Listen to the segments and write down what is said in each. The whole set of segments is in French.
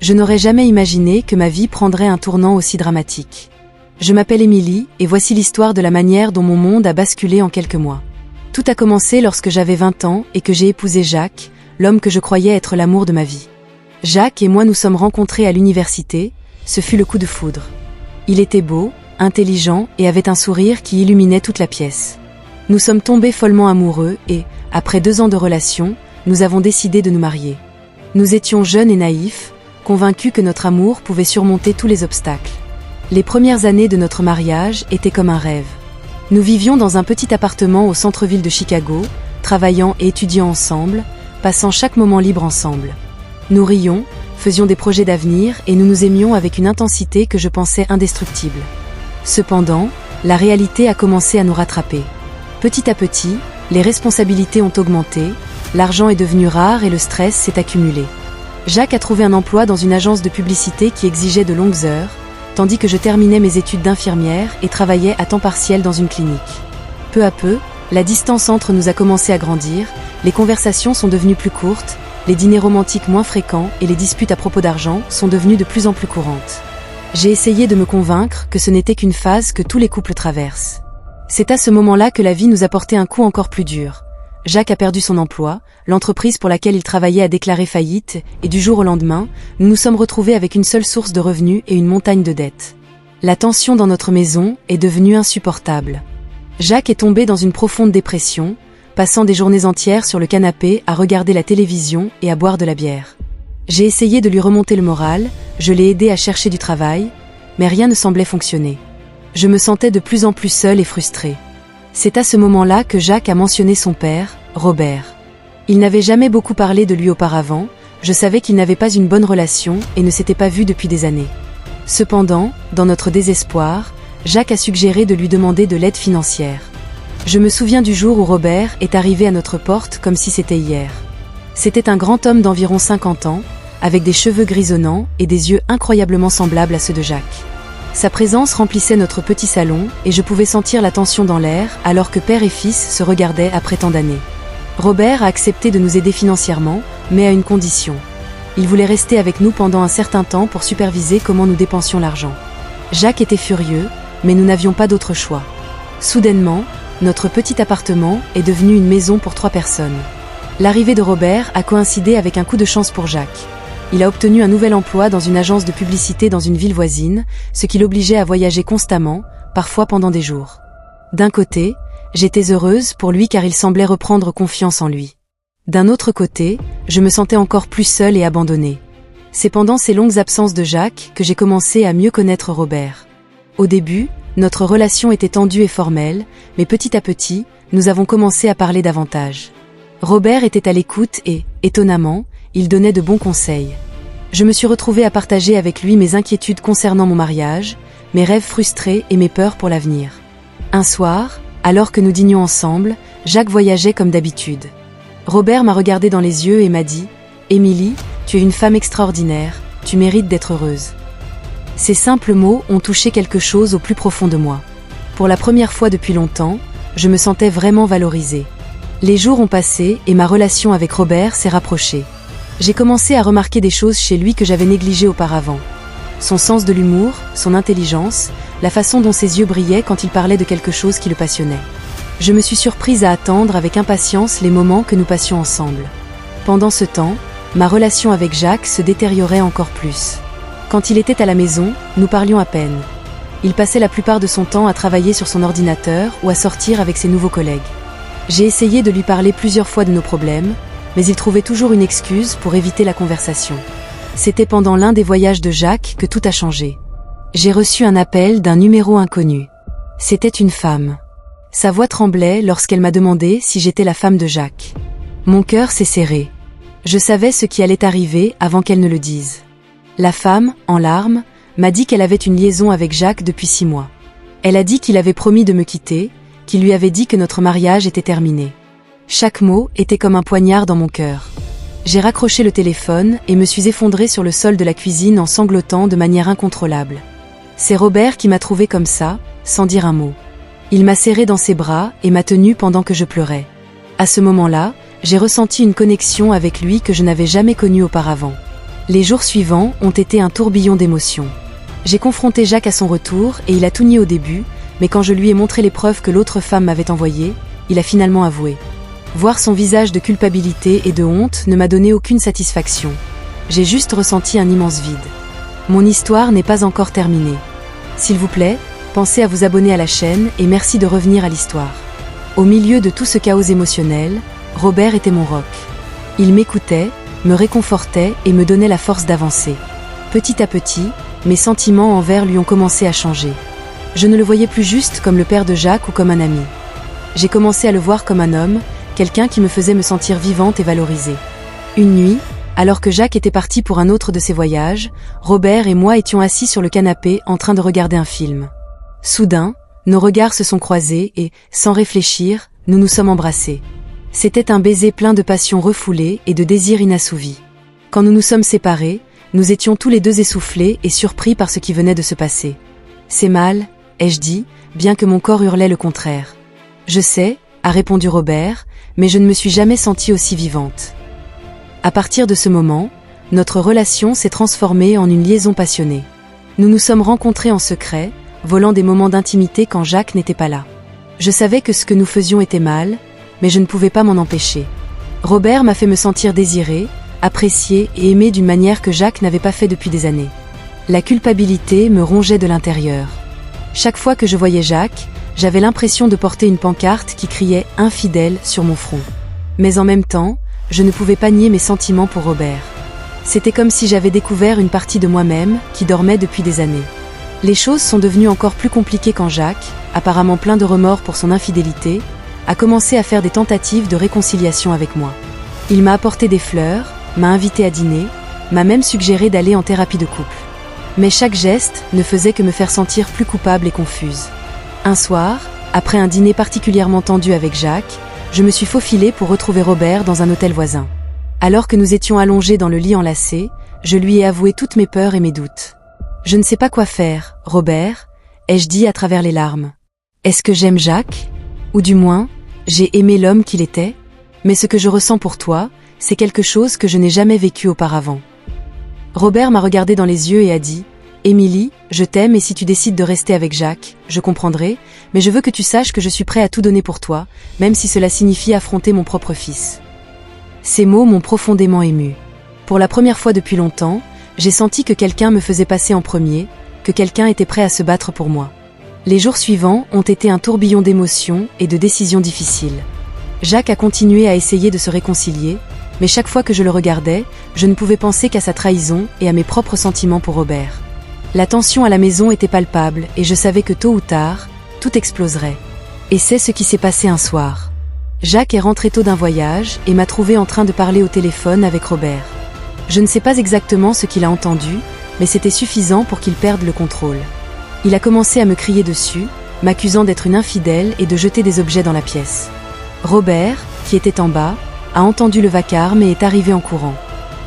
Je n'aurais jamais imaginé que ma vie prendrait un tournant aussi dramatique. Je m'appelle Émilie, et voici l'histoire de la manière dont mon monde a basculé en quelques mois. Tout a commencé lorsque j'avais 20 ans et que j'ai épousé Jacques, l'homme que je croyais être l'amour de ma vie. Jacques et moi nous sommes rencontrés à l'université, ce fut le coup de foudre. Il était beau, intelligent et avait un sourire qui illuminait toute la pièce. Nous sommes tombés follement amoureux et, après 2 ans de relation, nous avons décidé de nous marier. Nous étions jeunes et naïfs, convaincus que notre amour pouvait surmonter tous les obstacles. Les premières années de notre mariage étaient comme un rêve. Nous vivions dans un petit appartement au centre-ville de Chicago, travaillant et étudiant ensemble, passant chaque moment libre ensemble. Nous rions, faisions des projets d'avenir et nous nous aimions avec une intensité que je pensais indestructible. Cependant, la réalité a commencé à nous rattraper. Petit à petit, les responsabilités ont augmenté, l'argent est devenu rare et le stress s'est accumulé. Jacques a trouvé un emploi dans une agence de publicité qui exigeait de longues heures, tandis que je terminais mes études d'infirmière et travaillais à temps partiel dans une clinique. Peu à peu, la distance entre nous a commencé à grandir, les conversations sont devenues plus courtes, les dîners romantiques moins fréquents et les disputes à propos d'argent sont devenues de plus en plus courantes. J'ai essayé de me convaincre que ce n'était qu'une phase que tous les couples traversent. C'est à ce moment-là que la vie nous a porté un coup encore plus dur. Jacques a perdu son emploi, l'entreprise pour laquelle il travaillait a déclaré faillite, et du jour au lendemain, nous nous sommes retrouvés avec une seule source de revenus et une montagne de dettes. La tension dans notre maison est devenue insupportable. Jacques est tombé dans une profonde dépression, passant des journées entières sur le canapé à regarder la télévision et à boire de la bière. J'ai essayé de lui remonter le moral, je l'ai aidé à chercher du travail, mais rien ne semblait fonctionner. Je me sentais de plus en plus seule et frustrée. C'est à ce moment-là que Jacques a mentionné son père, Robert. Il n'avait jamais beaucoup parlé de lui auparavant, je savais qu'il n'avait pas une bonne relation et ne s'était pas vu depuis des années. Cependant, dans notre désespoir, Jacques a suggéré de lui demander de l'aide financière. Je me souviens du jour où Robert est arrivé à notre porte comme si c'était hier. C'était un grand homme d'environ 50 ans, avec des cheveux grisonnants et des yeux incroyablement semblables à ceux de Jacques. Sa présence remplissait notre petit salon et je pouvais sentir la tension dans l'air alors que père et fils se regardaient après tant d'années. Robert a accepté de nous aider financièrement, mais à une condition. Il voulait rester avec nous pendant un certain temps pour superviser comment nous dépensions l'argent. Jacques était furieux, mais nous n'avions pas d'autre choix. Soudainement, notre petit appartement est devenu une maison pour 3 personnes. L'arrivée de Robert a coïncidé avec un coup de chance pour Jacques. Il a obtenu un nouvel emploi dans une agence de publicité dans une ville voisine, ce qui l'obligeait à voyager constamment, parfois pendant des jours. D'un côté, j'étais heureuse pour lui car il semblait reprendre confiance en lui. D'un autre côté, je me sentais encore plus seule et abandonnée. C'est pendant ces longues absences de Jacques que j'ai commencé à mieux connaître Robert. Au début, notre relation était tendue et formelle, mais petit à petit, nous avons commencé à parler davantage. Robert était à l'écoute et, étonnamment, il donnait de bons conseils. Je me suis retrouvée à partager avec lui mes inquiétudes concernant mon mariage, mes rêves frustrés et mes peurs pour l'avenir. Un soir, alors que nous dînions ensemble, Jacques voyageait comme d'habitude. Robert m'a regardé dans les yeux et m'a dit « Émilie, tu es une femme extraordinaire, tu mérites d'être heureuse. » Ces simples mots ont touché quelque chose au plus profond de moi. Pour la première fois depuis longtemps, je me sentais vraiment valorisée. Les jours ont passé et ma relation avec Robert s'est rapprochée. J'ai commencé à remarquer des choses chez lui que j'avais négligées auparavant. Son sens de l'humour, son intelligence, la façon dont ses yeux brillaient quand il parlait de quelque chose qui le passionnait. Je me suis surprise à attendre avec impatience les moments que nous passions ensemble. Pendant ce temps, ma relation avec Jacques se détériorait encore plus. Quand il était à la maison, nous parlions à peine. Il passait la plupart de son temps à travailler sur son ordinateur ou à sortir avec ses nouveaux collègues. J'ai essayé de lui parler plusieurs fois de nos problèmes, mais il trouvait toujours une excuse pour éviter la conversation. C'était pendant l'un des voyages de Jacques que tout a changé. J'ai reçu un appel d'un numéro inconnu. C'était une femme. Sa voix tremblait lorsqu'elle m'a demandé si j'étais la femme de Jacques. Mon cœur s'est serré. Je savais ce qui allait arriver avant qu'elle ne le dise. La femme, en larmes, m'a dit qu'elle avait une liaison avec Jacques depuis 6 mois. Elle a dit qu'il avait promis de me quitter, qu'il lui avait dit que notre mariage était terminé. Chaque mot était comme un poignard dans mon cœur. J'ai raccroché le téléphone et me suis effondrée sur le sol de la cuisine en sanglotant de manière incontrôlable. C'est Robert qui m'a trouvée comme ça, sans dire un mot. Il m'a serrée dans ses bras et m'a tenue pendant que je pleurais. À ce moment-là, j'ai ressenti une connexion avec lui que je n'avais jamais connue auparavant. Les jours suivants ont été un tourbillon d'émotions. J'ai confronté Jacques à son retour et il a tout nié au début, mais quand je lui ai montré les preuves que l'autre femme m'avait envoyées, il a finalement avoué. Voir son visage de culpabilité et de honte ne m'a donné aucune satisfaction. J'ai juste ressenti un immense vide. Mon histoire n'est pas encore terminée. S'il vous plaît, pensez à vous abonner à la chaîne et merci de revenir à l'histoire. Au milieu de tout ce chaos émotionnel, Robert était mon roc. Il m'écoutait, me réconfortait et me donnait la force d'avancer. Petit à petit, mes sentiments envers lui ont commencé à changer. Je ne le voyais plus juste comme le père de Jacques ou comme un ami. J'ai commencé à le voir comme un homme, quelqu'un qui me faisait me sentir vivante et valorisée. Une nuit, alors que Jacques était parti pour un autre de ses voyages, Robert et moi étions assis sur le canapé en train de regarder un film. Soudain, nos regards se sont croisés et, sans réfléchir, nous nous sommes embrassés. C'était un baiser plein de passion refoulée et de désir inassouvi. Quand nous nous sommes séparés, nous étions tous les deux essoufflés et surpris par ce qui venait de se passer. « C'est mal », ai-je dit, bien que mon corps hurlait le contraire. « Je sais », a répondu Robert, mais je ne me suis jamais sentie aussi vivante. À partir de ce moment, notre relation s'est transformée en une liaison passionnée. Nous nous sommes rencontrés en secret, volant des moments d'intimité quand Jacques n'était pas là. Je savais que ce que nous faisions était mal, mais je ne pouvais pas m'en empêcher. Robert m'a fait me sentir désirée, appréciée et aimée d'une manière que Jacques n'avait pas fait depuis des années. La culpabilité me rongeait de l'intérieur. Chaque fois que je voyais Jacques, j'avais l'impression de porter une pancarte qui criait « infidèle » sur mon front. Mais en même temps, je ne pouvais pas nier mes sentiments pour Robert. C'était comme si j'avais découvert une partie de moi-même qui dormait depuis des années. Les choses sont devenues encore plus compliquées quand Jacques, apparemment plein de remords pour son infidélité, a commencé à faire des tentatives de réconciliation avec moi. Il m'a apporté des fleurs, m'a invité à dîner, m'a même suggéré d'aller en thérapie de couple. Mais chaque geste ne faisait que me faire sentir plus coupable et confuse. Un soir, après un dîner particulièrement tendu avec Jacques, je me suis faufilée pour retrouver Robert dans un hôtel voisin. Alors que nous étions allongés dans le lit enlacés, je lui ai avoué toutes mes peurs et mes doutes. « Je ne sais pas quoi faire, Robert », ai-je dit à travers les larmes. « Est-ce que j'aime Jacques ? Ou du moins, j'ai aimé l'homme qu'il était ? Mais ce que je ressens pour toi, c'est quelque chose que je n'ai jamais vécu auparavant. » Robert m'a regardé dans les yeux et a dit « Émilie, je t'aime et si tu décides de rester avec Jacques, je comprendrai, mais je veux que tu saches que je suis prêt à tout donner pour toi, même si cela signifie affronter mon propre fils. » Ces mots m'ont profondément émue. Pour la première fois depuis longtemps, j'ai senti que quelqu'un me faisait passer en premier, que quelqu'un était prêt à se battre pour moi. Les jours suivants ont été un tourbillon d'émotions et de décisions difficiles. Jacques a continué à essayer de se réconcilier, mais chaque fois que je le regardais, je ne pouvais penser qu'à sa trahison et à mes propres sentiments pour Robert. La tension à la maison était palpable et je savais que tôt ou tard, tout exploserait. Et c'est ce qui s'est passé un soir. Jacques est rentré tôt d'un voyage et m'a trouvé en train de parler au téléphone avec Robert. Je ne sais pas exactement ce qu'il a entendu, mais c'était suffisant pour qu'il perde le contrôle. Il a commencé à me crier dessus, m'accusant d'être une infidèle et de jeter des objets dans la pièce. Robert, qui était en bas, a entendu le vacarme et est arrivé en courant.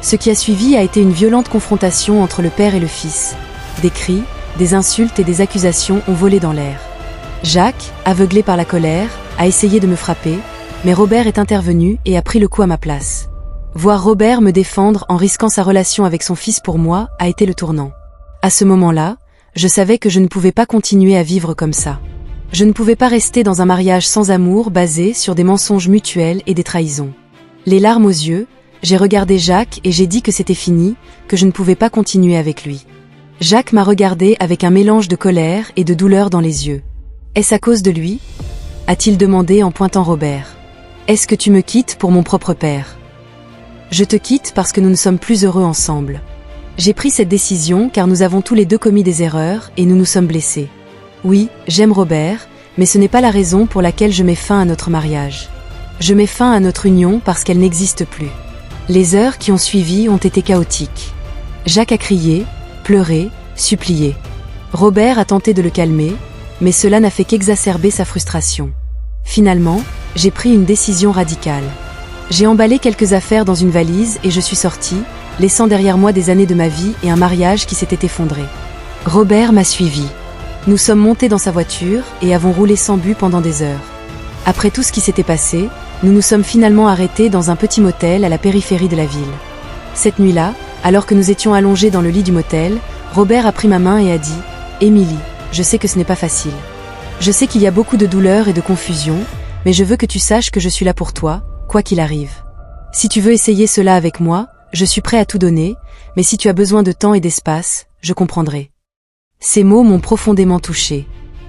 Ce qui a suivi a été une violente confrontation entre le père et le fils. Des cris, des insultes et des accusations ont volé dans l'air. Jacques, aveuglé par la colère, a essayé de me frapper, mais Robert est intervenu et a pris le coup à ma place. Voir Robert me défendre en risquant sa relation avec son fils pour moi a été le tournant. À ce moment-là, je savais que je ne pouvais pas continuer à vivre comme ça. Je ne pouvais pas rester dans un mariage sans amour basé sur des mensonges mutuels et des trahisons. Les larmes aux yeux, j'ai regardé Jacques et j'ai dit que c'était fini, que je ne pouvais pas continuer avec lui. Jacques m'a regardé avec un mélange de colère et de douleur dans les yeux. « Est-ce à cause de lui ?» a-t-il demandé en pointant Robert. « Est-ce que tu me quittes pour mon propre père ?»« Je te quitte parce que nous ne sommes plus heureux ensemble. J'ai pris cette décision car nous avons tous les deux commis des erreurs et nous nous sommes blessés. Oui, j'aime Robert, mais ce n'est pas la raison pour laquelle je mets fin à notre mariage. Je mets fin à notre union parce qu'elle n'existe plus. » Les heures qui ont suivi ont été chaotiques. Jacques a crié, pleuré, supplié. Robert a tenté de le calmer, mais cela n'a fait qu'exacerber sa frustration. Finalement, j'ai pris une décision radicale. J'ai emballé quelques affaires dans une valise et je suis sortie, laissant derrière moi des années de ma vie et un mariage qui s'était effondré. Robert m'a suivi. Nous sommes montés dans sa voiture et avons roulé sans but pendant des heures. Après tout ce qui s'était passé, nous nous sommes finalement arrêtés dans un petit motel à la périphérie de la ville. Cette nuit-là, alors que nous étions allongés dans le lit du motel, Robert a pris ma main et a dit « Émilie, je sais que ce n'est pas facile. Je sais qu'il y a beaucoup de douleur et de confusion, mais je veux que tu saches que je suis là pour toi, quoi qu'il arrive. Si tu veux essayer cela avec moi, je suis prêt à tout donner, mais si tu as besoin de temps et d'espace, je comprendrai. » Ces mots m'ont profondément touchée.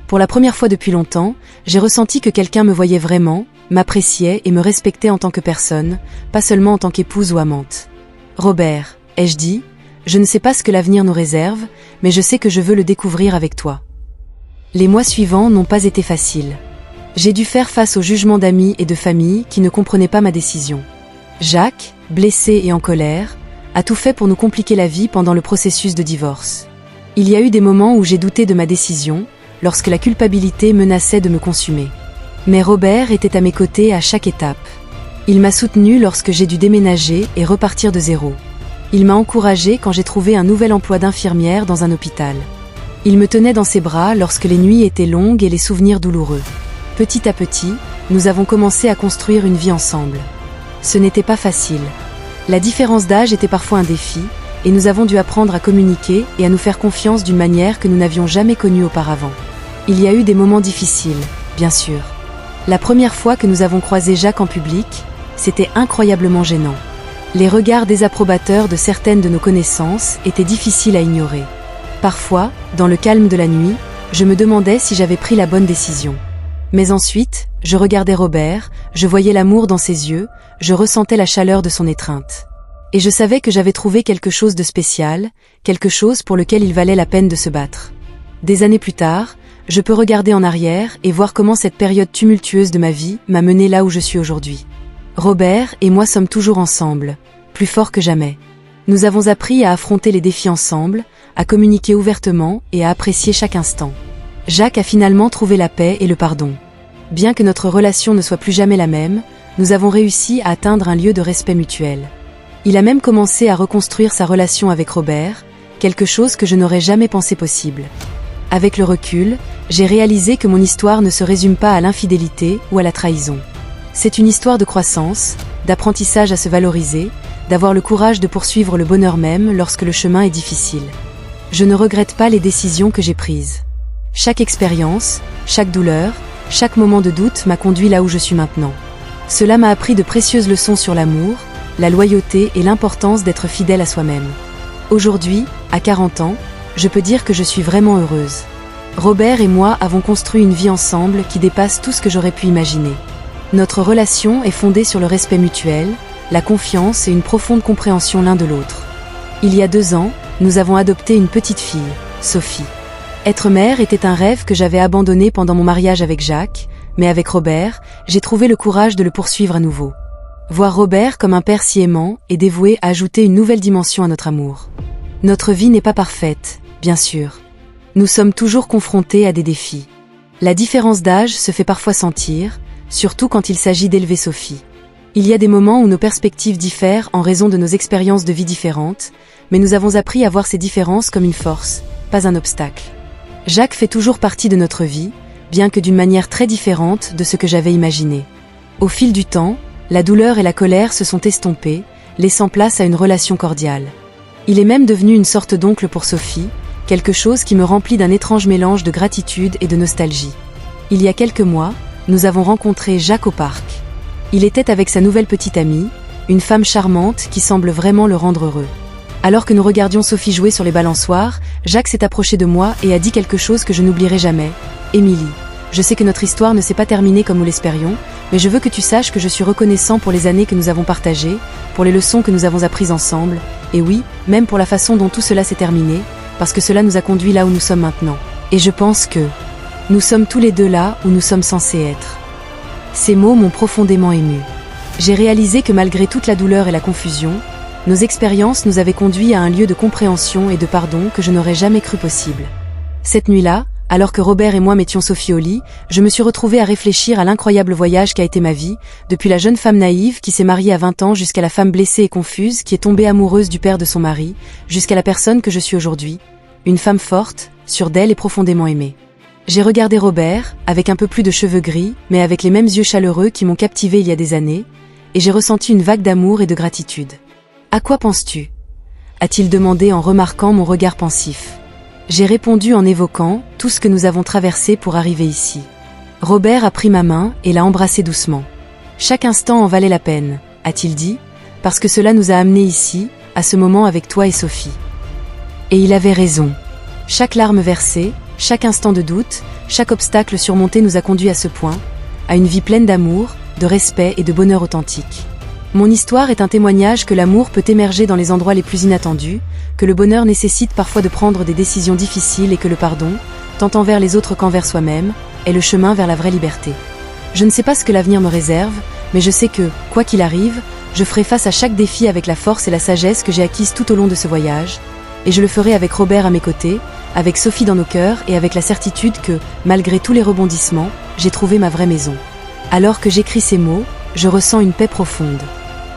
Pour la première fois depuis longtemps, j'ai ressenti que quelqu'un me voyait vraiment, m'appréciait et me respectait en tant que personne, pas seulement en tant qu'épouse ou amante. « Robert, ai-je dit, je ne sais pas ce que l'avenir nous réserve, mais je sais que je veux le découvrir avec toi. » Les mois suivants n'ont pas été faciles. J'ai dû faire face au jugement d'amis et de famille qui ne comprenaient pas ma décision. Jacques, blessé et en colère, a tout fait pour nous compliquer la vie pendant le processus de divorce. Il y a eu des moments où j'ai douté de ma décision, lorsque la culpabilité menaçait de me consumer. Mais Robert était à mes côtés à chaque étape. Il m'a soutenue lorsque j'ai dû déménager et repartir de zéro. Il m'a encouragée quand j'ai trouvé un nouvel emploi d'infirmière dans un hôpital. Il me tenait dans ses bras lorsque les nuits étaient longues et les souvenirs douloureux. Petit à petit, nous avons commencé à construire une vie ensemble. Ce n'était pas facile. La différence d'âge était parfois un défi, et nous avons dû apprendre à communiquer et à nous faire confiance d'une manière que nous n'avions jamais connue auparavant. Il y a eu des moments difficiles, bien sûr. La première fois que nous avons croisé Jacques en public, c'était incroyablement gênant. Les regards désapprobateurs de certaines de nos connaissances étaient difficiles à ignorer. Parfois, dans le calme de la nuit, je me demandais si j'avais pris la bonne décision. Mais ensuite, je regardais Robert, je voyais l'amour dans ses yeux, je ressentais la chaleur de son étreinte. Et je savais que j'avais trouvé quelque chose de spécial, quelque chose pour lequel il valait la peine de se battre. Des années plus tard, je peux regarder en arrière et voir comment cette période tumultueuse de ma vie m'a mené là où je suis aujourd'hui. Robert et moi sommes toujours ensemble, plus forts que jamais. Nous avons appris à affronter les défis ensemble, à communiquer ouvertement et à apprécier chaque instant. Jacques a finalement trouvé la paix et le pardon. Bien que notre relation ne soit plus jamais la même, nous avons réussi à atteindre un lieu de respect mutuel. Il a même commencé à reconstruire sa relation avec Robert, quelque chose que je n'aurais jamais pensé possible. Avec le recul, j'ai réalisé que mon histoire ne se résume pas à l'infidélité ou à la trahison. C'est une histoire de croissance, d'apprentissage à se valoriser, d'avoir le courage de poursuivre le bonheur même lorsque le chemin est difficile. Je ne regrette pas les décisions que j'ai prises. Chaque expérience, chaque douleur, chaque moment de doute m'a conduit là où je suis maintenant. Cela m'a appris de précieuses leçons sur l'amour, la loyauté et l'importance d'être fidèle à soi-même. Aujourd'hui, à 40 ans, je peux dire que je suis vraiment heureuse. Robert et moi avons construit une vie ensemble qui dépasse tout ce que j'aurais pu imaginer. Notre relation est fondée sur le respect mutuel, la confiance et une profonde compréhension l'un de l'autre. Il y a 2 ans, nous avons adopté une petite fille, Sophie. Être mère était un rêve que j'avais abandonné pendant mon mariage avec Jacques, mais avec Robert, j'ai trouvé le courage de le poursuivre à nouveau. Voir Robert comme un père si aimant et dévoué a ajouté une nouvelle dimension à notre amour. Notre vie n'est pas parfaite, bien sûr. Nous sommes toujours confrontés à des défis. La différence d'âge se fait parfois sentir, surtout quand il s'agit d'élever Sophie. Il y a des moments où nos perspectives diffèrent en raison de nos expériences de vie différentes, mais nous avons appris à voir ces différences comme une force, pas un obstacle. Jacques fait toujours partie de notre vie, bien que d'une manière très différente de ce que j'avais imaginé. Au fil du temps, la douleur et la colère se sont estompées, laissant place à une relation cordiale. Il est même devenu une sorte d'oncle pour Sophie, quelque chose qui me remplit d'un étrange mélange de gratitude et de nostalgie. Il y a quelques mois, nous avons rencontré Jacques au parc. Il était avec sa nouvelle petite amie, une femme charmante qui semble vraiment le rendre heureux. Alors que nous regardions Sophie jouer sur les balançoires, Jacques s'est approché de moi et a dit quelque chose que je n'oublierai jamais. « Émilie, je sais que notre histoire ne s'est pas terminée comme nous l'espérions, mais je veux que tu saches que je suis reconnaissant pour les années que nous avons partagées, pour les leçons que nous avons apprises ensemble, et oui, même pour la façon dont tout cela s'est terminé, parce que cela nous a conduits là où nous sommes maintenant. Et je pense que nous sommes tous les deux là où nous sommes censés être. » Ces mots m'ont profondément ému. J'ai réalisé que malgré toute la douleur et la confusion, nos expériences nous avaient conduits à un lieu de compréhension et de pardon que je n'aurais jamais cru possible. Cette nuit-là, alors que Robert et moi mettions Sophie au lit, je me suis retrouvée à réfléchir à l'incroyable voyage qu'a été ma vie, depuis la jeune femme naïve qui s'est mariée à 20 ans jusqu'à la femme blessée et confuse qui est tombée amoureuse du père de son mari, jusqu'à la personne que je suis aujourd'hui, une femme forte, sûre d'elle et profondément aimée. J'ai regardé Robert, avec un peu plus de cheveux gris, mais avec les mêmes yeux chaleureux qui m'ont captivée il y a des années, et j'ai ressenti une vague d'amour et de gratitude. À quoi penses-tu ? A-t-il demandé en remarquant mon regard pensif. J'ai répondu en évoquant tout ce que nous avons traversé pour arriver ici. Robert a pris ma main et l'a embrassée doucement. Chaque instant en valait la peine, a-t-il dit, parce que cela nous a amenés ici, à ce moment avec toi et Sophie. Et il avait raison. Chaque larme versée, chaque instant de doute, chaque obstacle surmonté nous a conduits à ce point, à une vie pleine d'amour, de respect et de bonheur authentique. Mon histoire est un témoignage que l'amour peut émerger dans les endroits les plus inattendus, que le bonheur nécessite parfois de prendre des décisions difficiles et que le pardon, tant envers les autres qu'envers soi-même, est le chemin vers la vraie liberté. Je ne sais pas ce que l'avenir me réserve, mais je sais que, quoi qu'il arrive, je ferai face à chaque défi avec la force et la sagesse que j'ai acquises tout au long de ce voyage, et je le ferai avec Robert à mes côtés, avec Sophie dans nos cœurs et avec la certitude que, malgré tous les rebondissements, j'ai trouvé ma vraie maison. Alors que j'écris ces mots, je ressens une paix profonde.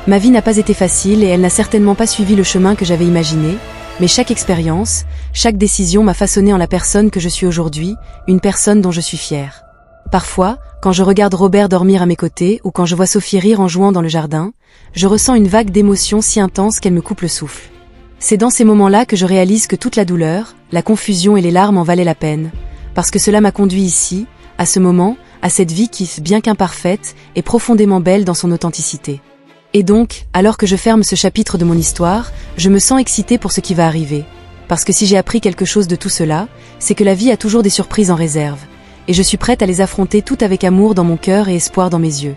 Ma vie n'a pas été facile et elle n'a certainement pas suivi le chemin que j'avais imaginé, mais chaque expérience, chaque décision m'a façonné en la personne que je suis aujourd'hui, une personne dont je suis fière. Parfois, quand je regarde Robert dormir à mes côtés ou quand je vois Sophie rire en jouant dans le jardin, je ressens une vague d'émotions si intense qu'elle me coupe le souffle. C'est dans ces moments-là que je réalise que toute la douleur, la confusion et les larmes en valaient la peine, parce que cela m'a conduit ici, à ce moment, à cette vie qui, bien qu'imparfaite, est profondément belle dans son authenticité. Et donc, alors que je ferme ce chapitre de mon histoire, je me sens excitée pour ce qui va arriver. Parce que si j'ai appris quelque chose de tout cela, c'est que la vie a toujours des surprises en réserve. Et je suis prête à les affronter tout avec amour dans mon cœur et espoir dans mes yeux.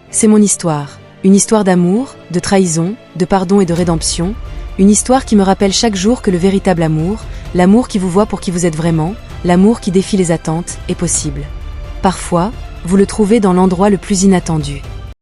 C'est mon histoire. Une histoire d'amour, de trahison, de pardon et de rédemption. Une histoire qui me rappelle chaque jour que le véritable amour, l'amour qui vous voit pour qui vous êtes vraiment, l'amour qui défie les attentes, est possible. Parfois, vous le trouvez dans l'endroit le plus inattendu.